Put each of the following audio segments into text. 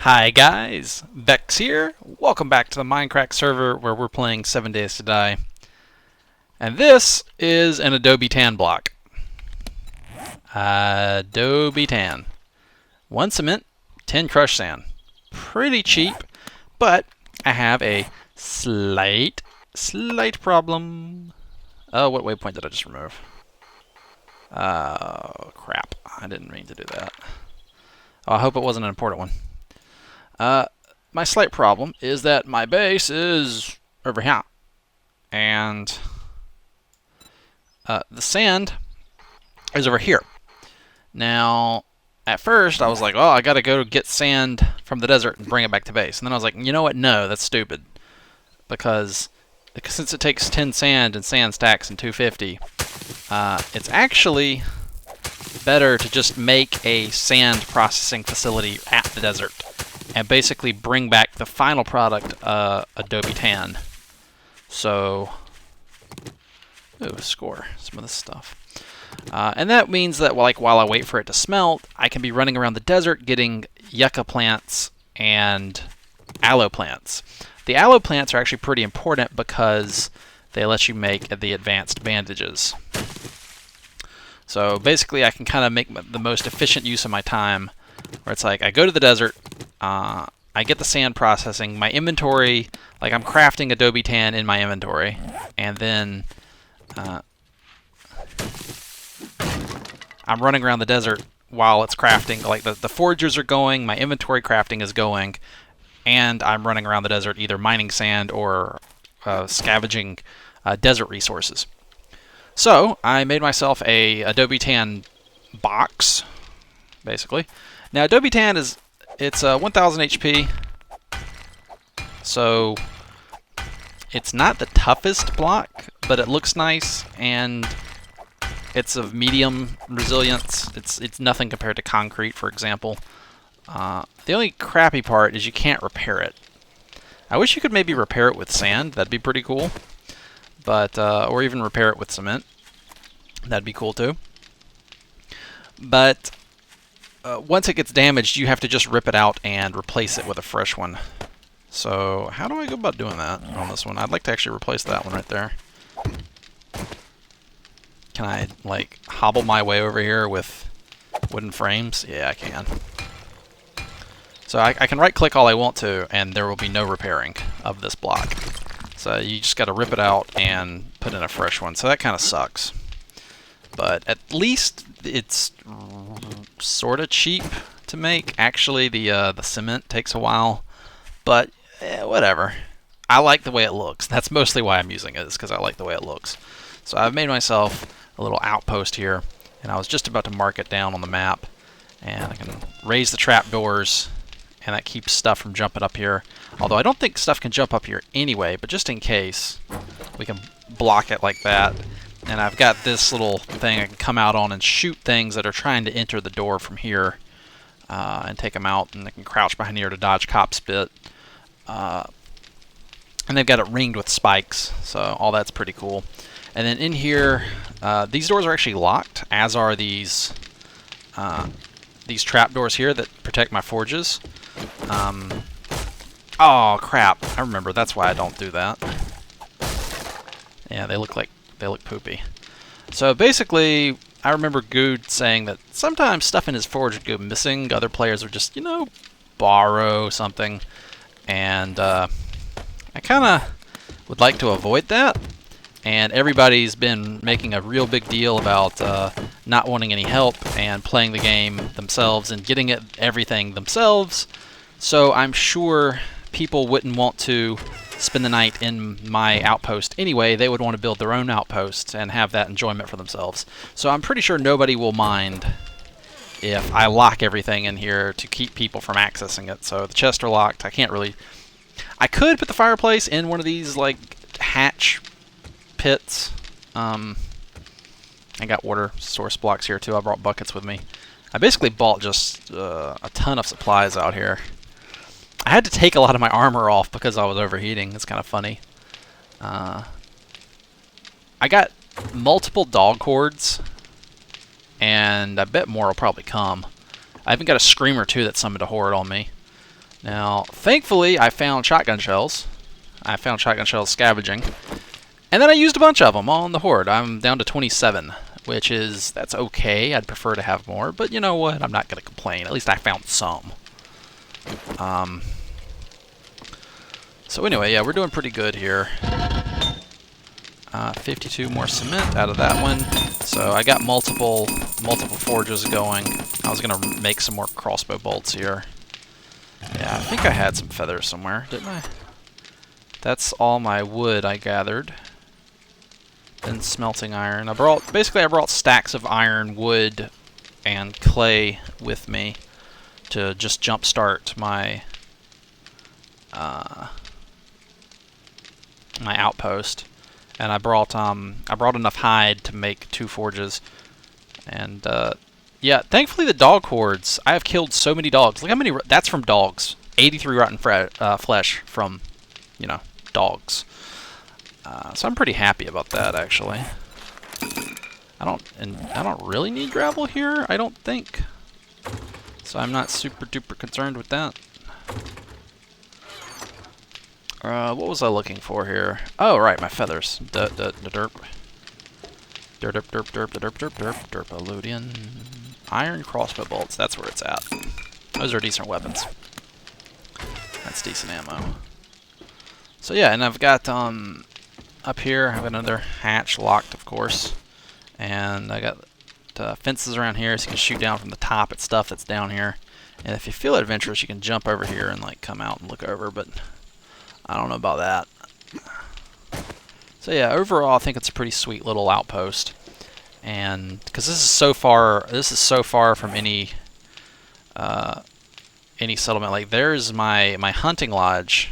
Hi guys, Vechs here. Welcome back to the Mindcrack server where we're playing 7 Days to Die. And this is an Adobe tan block. Adobe tan. 1 cement, 10 crushed sand. Pretty cheap, but I have a slight problem. Oh, what waypoint did I just remove? Oh, crap. I didn't mean to do that. Oh, I hope it wasn't an important one. My slight problem is that my base is over here, and the sand is over here. Now, at first, I was like, oh, I gotta go get sand from the desert and bring it back to base. And then I was like, you know what? No, that's stupid. Because since it takes 10 sand and sand stacks and 250, it's actually better to just make a sand processing facility at the desert and basically bring back the final product, Adobe tan. So, ooh, score some of this stuff. And that means that, like, while I wait for it to smelt, I can be running around the desert getting yucca plants and aloe plants. The aloe plants are actually pretty important because they let you make the advanced bandages. So basically I can kind of make the most efficient use of my time, where it's like I go to the desert, I get the sand processing, my inventory, like I'm crafting Adobe tan in my inventory, and then I'm running around the desert while it's crafting. Like the foragers are going, my inventory crafting is going, and I'm running around the desert either mining sand or scavenging desert resources. So I made myself a Adobe tan box, basically. Now Adobe tan it's 1000 HP, so it's not the toughest block, but it looks nice and it's of medium resilience. It's nothing compared to concrete, for example. The only crappy part is you can't repair it. I wish you could maybe repair it with sand. That'd be pretty cool. But or even repair it with cement. That'd be cool too. But once it gets damaged, you have to just rip it out and replace it with a fresh one. So how do I go about doing that on this one? I'd like to actually replace that one right there. Can I, like, hobble my way over here with wooden frames? Yeah, I can. So I can right-click all I want to, and there will be no repairing of this block. So you just got to rip it out and put in a fresh one. So that kind of sucks. But at least it's sort of cheap to make. Actually, the cement takes a while, but whatever. I like the way it looks. That's mostly why I'm using it, is because I like the way it looks. So I've made myself a little outpost here, and I was just about to mark it down on the map. And I can raise the trapdoors, and that keeps stuff from jumping up here. Although I don't think stuff can jump up here anyway, but just in case, we can block it like that. And I've got this little thing I can come out on and shoot things that are trying to enter the door from here, and take them out, and I can crouch behind here to dodge cop spit. And they've got it ringed with spikes, so all that's pretty cool. And then in here, these doors are actually locked, as are these trapdoors here that protect my forges. Oh crap! I remember. That's why I don't do that. Yeah, they look poopy. So basically, I remember Good saying that sometimes stuff in his forge would go missing. Other players would just, borrow something, and I kind of would like to avoid that. And everybody's been making a real big deal about not wanting any help and playing the game themselves and getting everything themselves. So I'm sure people wouldn't want to spend the night in my outpost anyway. They would want to build their own outpost and have that enjoyment for themselves. So I'm pretty sure nobody will mind if I lock everything in here to keep people from accessing it. So the chests are locked. I could put the fireplace in one of these, like, hatch pits. I got water source blocks here too. I brought buckets with me. I basically bought just a ton of supplies out here. I had to take a lot of my armor off because I was overheating. It's kind of funny. I got multiple dog cords, and I bet more will probably come. I even got a screamer too that summoned a horde on me. Now, thankfully, I found shotgun shells. I found shotgun shells scavenging. And then I used a bunch of them all in the horde. I'm down to 27, which is, that's okay. I'd prefer to have more, but you know what? I'm not going to complain. At least I found some. So anyway, yeah, we're doing pretty good here. 52 more cement out of that one. So I got multiple forges going. I was going to make some more crossbow bolts here. Yeah, I think I had some feathers somewhere, didn't I? That's all my wood I gathered. Then smelting iron. I brought stacks of iron, wood, and clay with me to just jumpstart my my outpost. And I brought enough hide to make 2 forges. And yeah, thankfully the dog hordes. I have killed so many dogs. Look how many. That's from dogs. 83 rotten flesh from, you know, dogs. So I'm pretty happy about that, actually. I don't really need gravel here, I don't think. So I'm not super duper concerned with that. What was I looking for here? Oh, right, my feathers. Derp. Derpalodian. Iron crossbow bolts, that's where it's at. Those are decent weapons. That's decent ammo. So yeah, and I've got, up here, I have another hatch locked, of course. And I got fences around here so you can shoot down from the top at stuff that's down here. And if you feel adventurous, you can jump over here and like come out and look over, but I don't know about that. So yeah, overall I think it's a pretty sweet little outpost. And because this is so far from any settlement. Like there's my hunting lodge.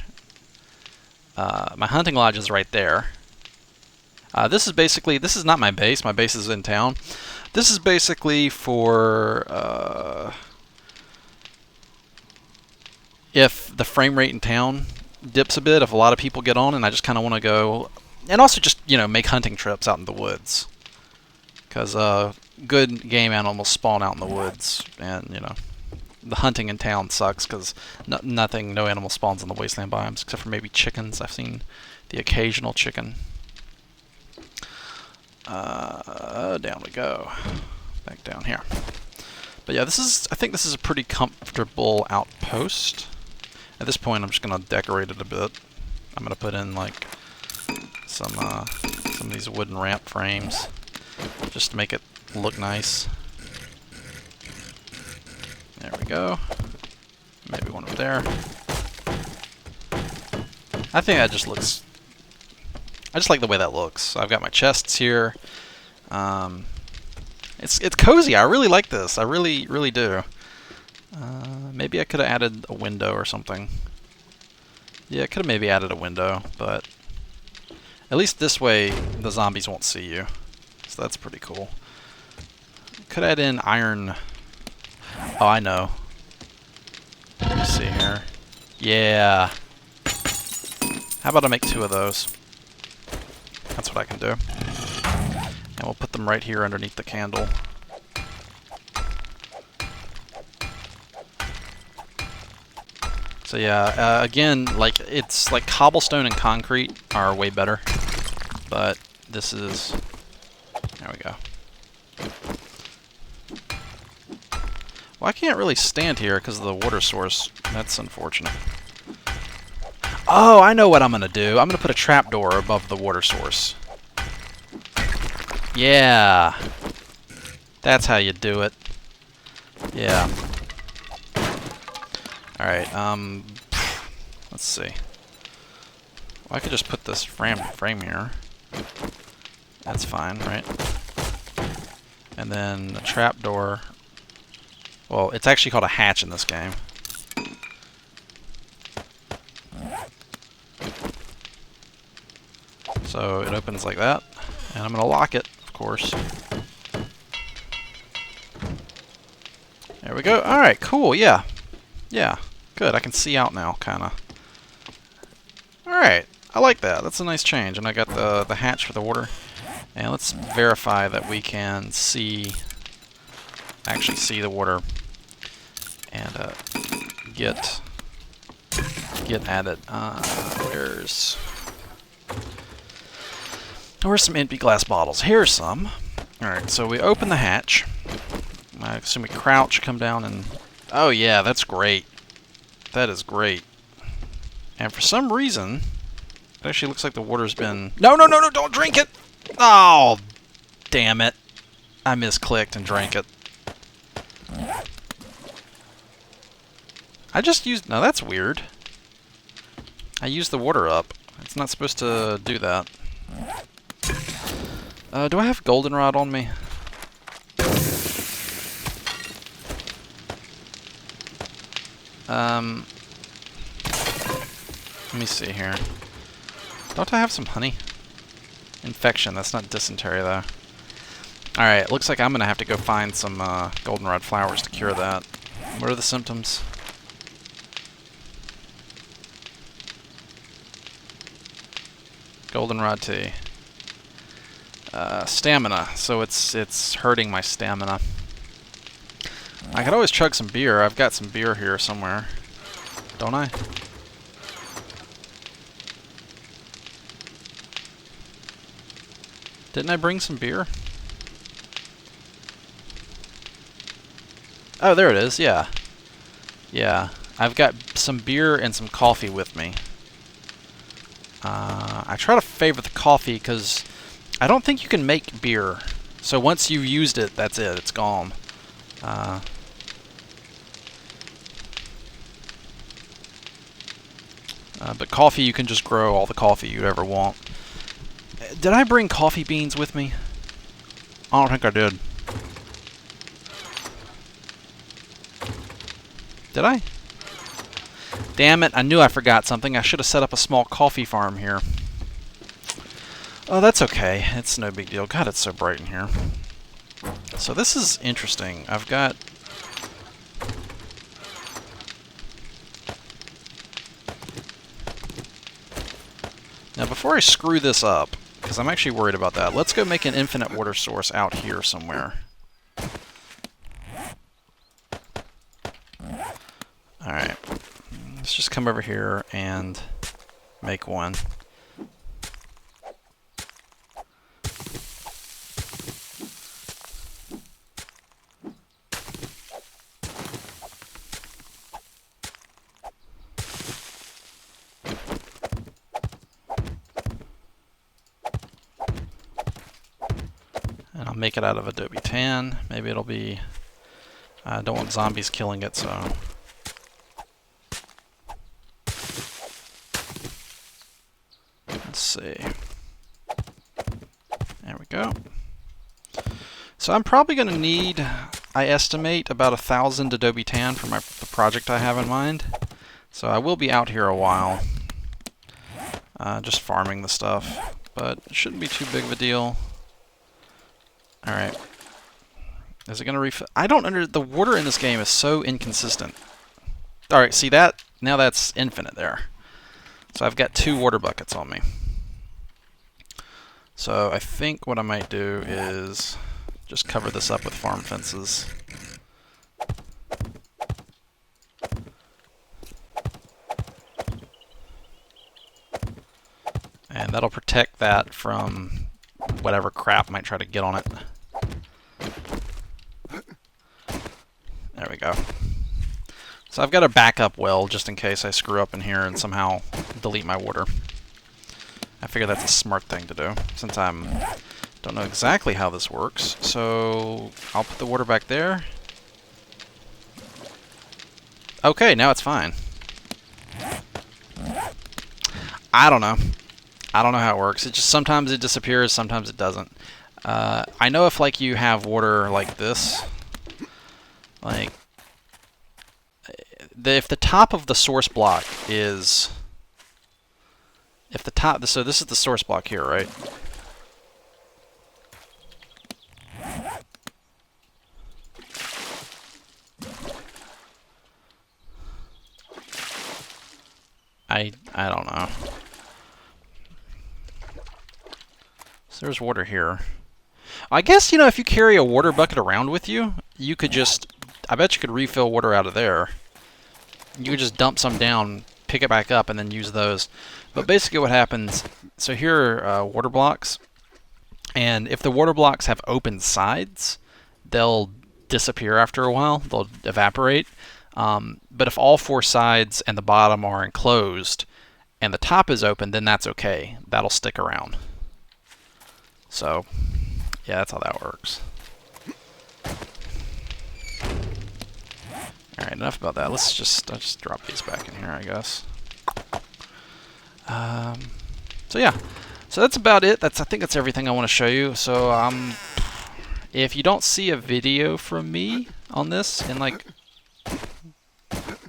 My hunting lodge is right there. This is not my base. My base is in town. This is basically for if the frame rate in town dips a bit, if a lot of people get on and I just kind of want to go, and also just, you know, make hunting trips out in the woods. Because good game animals spawn out in the woods, and, you know, the hunting in town sucks because no animal spawns in the wasteland biomes, except for maybe chickens. I've seen the occasional chicken. Down we go. Back down here. But yeah, I think this is a pretty comfortable outpost. At this point, I'm just gonna decorate it a bit. I'm gonna put in like some of these wooden ramp frames, just to make it look nice. There we go. Maybe one over there. I think that just looks. I just like the way that looks. I've got my chests here. It's cozy. I really like this. I really do. Maybe I could have added a window or something. Yeah, I could have maybe added a window, but at least this way the zombies won't see you. So that's pretty cool. Could add in iron. Oh, I know. Let me see here. Yeah. How about I make 2 of those? That's what I can do. And we'll put them right here underneath the candle. So yeah, again, like it's like cobblestone and concrete are way better, but this is. There we go. Well, I can't really stand here because of the water source. That's unfortunate. Oh, I know what I'm gonna do. I'm gonna put a trapdoor above the water source. Yeah, that's how you do it. Yeah. All right. Let's see. Well, I could just put this frame here. That's fine, right? And then the trapdoor. Well, it's actually called a hatch in this game. So it opens like that, and I'm gonna lock it, of course. There we go. All right, cool. Yeah, yeah, good. I can see out now, kind of. All right, I like that. That's a nice change. And I got the hatch for the water. And let's verify that we can actually see the water, and get get at it. Where's some empty glass bottles? Here's some. Alright, so we open the hatch. I assume we crouch, come down, and... Oh yeah, that's great. That is great. And for some reason, it actually looks like the water's been... No, no, no, no, don't drink it! Oh, damn it. I misclicked and drank it. I just used... No, that's weird. I used the water up. It's not supposed to do that. Do I have goldenrod on me? Let me see here. Don't I have some honey? Infection, that's not dysentery though. Alright, looks like I'm gonna have to go find some goldenrod flowers to cure that. What are the symptoms? Goldenrod tea. Stamina, so it's hurting my stamina. I could always chug some beer. I've got some beer here somewhere. Don't I? Didn't I bring some beer? Oh, there it is, yeah. Yeah, I've got some beer and some coffee with me. I try to favor the coffee because I don't think you can make beer. So once you've used it, that's it. It's gone. But coffee, you can just grow all the coffee you'd ever want. Did I bring coffee beans with me? I don't think I did. Did I? Damn it, I knew I forgot something. I should have set up a small coffee farm here. Oh, that's okay. It's no big deal. God, it's so bright in here. So this is interesting. I've got... Now, before I screw this up, because I'm actually worried about that, let's go make an infinite water source out here somewhere. Alright. Let's just come over here and make one. And I'll make it out of Adobe tan. Maybe it'll be... I don't want zombies killing it, so... Let's see. There we go. So I'm probably going to need, I estimate, about 1,000 Adobe tan for the project I have in mind. So I will be out here a while, just farming the stuff, but it shouldn't be too big of a deal. Alright. Is it going to refill? I don't the water in this game is so inconsistent. Alright, see that? Now that's infinite there. So I've got 2 water buckets on me. So I think what I might do is just cover this up with farm fences. And that'll protect that from whatever crap might try to get on it. There we go. So I've got a backup well just in case I screw up in here and somehow delete my water. I figure that's a smart thing to do, since I don't know exactly how this works. So I'll put the water back there. Okay, now it's fine. I don't know. I don't know how it works. It just sometimes it disappears, sometimes it doesn't. I know if like you have water like this, like if the top of the source block is, if the top, so this is the source block here, right? I don't know. So there's water here. I guess, you know, if you carry a water bucket around with you, you could just, I bet you could refill water out of there. You could just dump some down, pick it back up and then use those. But basically what happens, so here are water blocks, and if the water blocks have open sides, they'll disappear after a while. They'll evaporate. But if all 4 sides and the bottom are enclosed and the top is open, then that's okay. That'll stick around. So, yeah, that's how that works. Alright, enough about that. I'll just drop these back in here, I guess. So yeah. So that's about it. I think that's everything I want to show you. So, if you don't see a video from me on this in like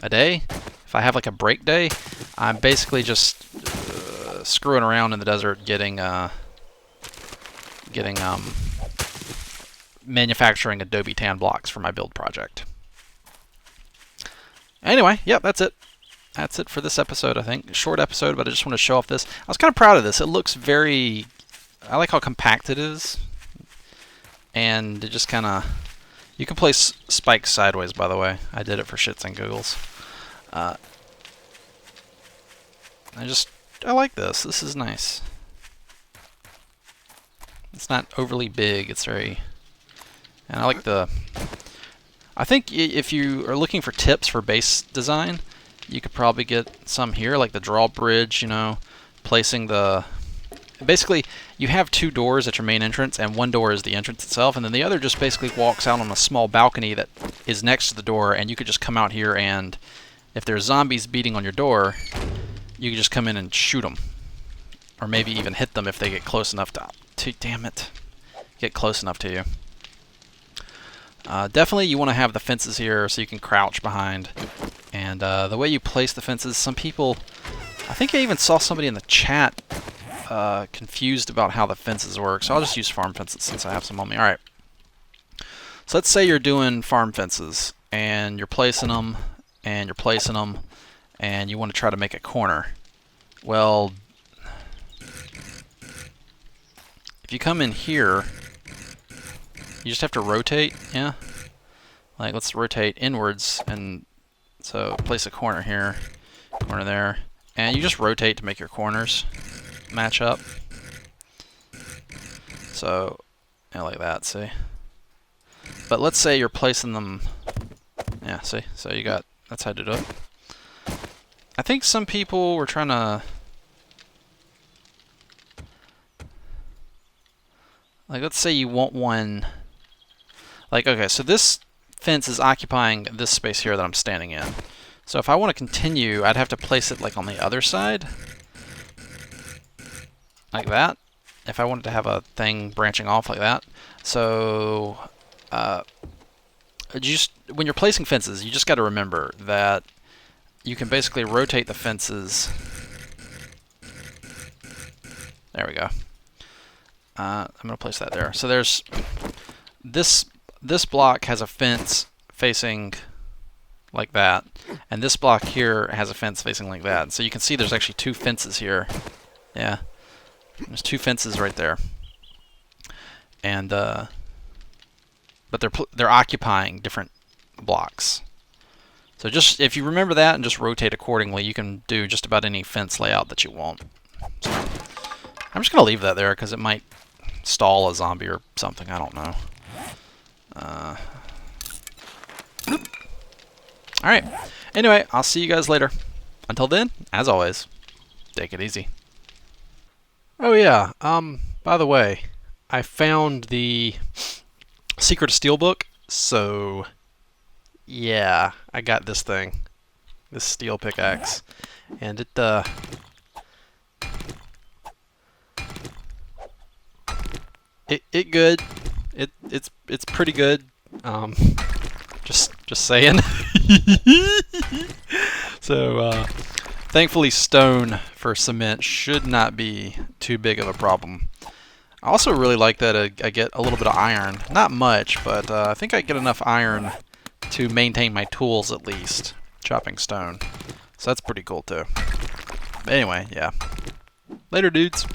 a day, if I have like a break day, I'm basically just screwing around in the desert manufacturing Adobe tan blocks for my build project. Anyway, yep, that's it. That's it for this episode, I think. Short episode, but I just want to show off this. I was kind of proud of this. It looks very... I like how compact it is. And it just kind of... You can place spikes sideways, by the way. I did it for shits and giggles. I like this. This is nice. It's not overly big. It's very... And I like the... I think if you are looking for tips for base design, you could probably get some here, like the drawbridge, you know, placing the... Basically, you have 2 doors at your main entrance, and one door is the entrance itself, and then the other just basically walks out on a small balcony that is next to the door, and you could just come out here and, if there's zombies beating on your door, you can just come in and shoot them. Or maybe even hit them if they get close enough to damn it, get close enough to you. Definitely you want to have the fences here so you can crouch behind. And the way you place the fences, some people... I think I even saw somebody in the chat confused about how the fences work. So I'll just use farm fences since I have some on me. Alright. So let's say you're doing farm fences, and you're placing them, and you're placing them, and you want to try to make a corner. Well, if you come in here... You just have to rotate, yeah? Like, let's rotate inwards, and so place a corner here, corner there, and you just rotate to make your corners match up. So, yeah, like that, see? But let's say you're placing them, yeah, see? So you got, that's how to do it. I think some people were trying to... Like, let's say you want one... Like, okay, so this fence is occupying this space here that I'm standing in. So if I want to continue, I'd have to place it like on the other side. Like that. If I wanted to have a thing branching off like that. So, when you're placing fences, you just got to remember that you can basically rotate the fences. There we go. I'm going to place that there. So there's this block has a fence facing like that, and this block here has a fence facing like that. So you can see there's actually 2 fences here. Yeah, there's 2 fences right there, and but they're occupying different blocks. So just if you remember that and just rotate accordingly, you can do just about any fence layout that you want. So I'm just gonna leave that there because it might stall a zombie or something. I don't know. Alright. Anyway, I'll see you guys later. Until then, as always, take it easy. Oh yeah, by the way, I found the Secret of Steel book, so yeah, I got this thing. This steel pickaxe. And it good. It's pretty good. Just saying. So thankfully stone for cement should not be too big of a problem. I also really like that I get a little bit of iron. Not much, but I think I get enough iron to maintain my tools at least, chopping stone. So that's pretty cool too. But anyway, yeah. Later, dudes.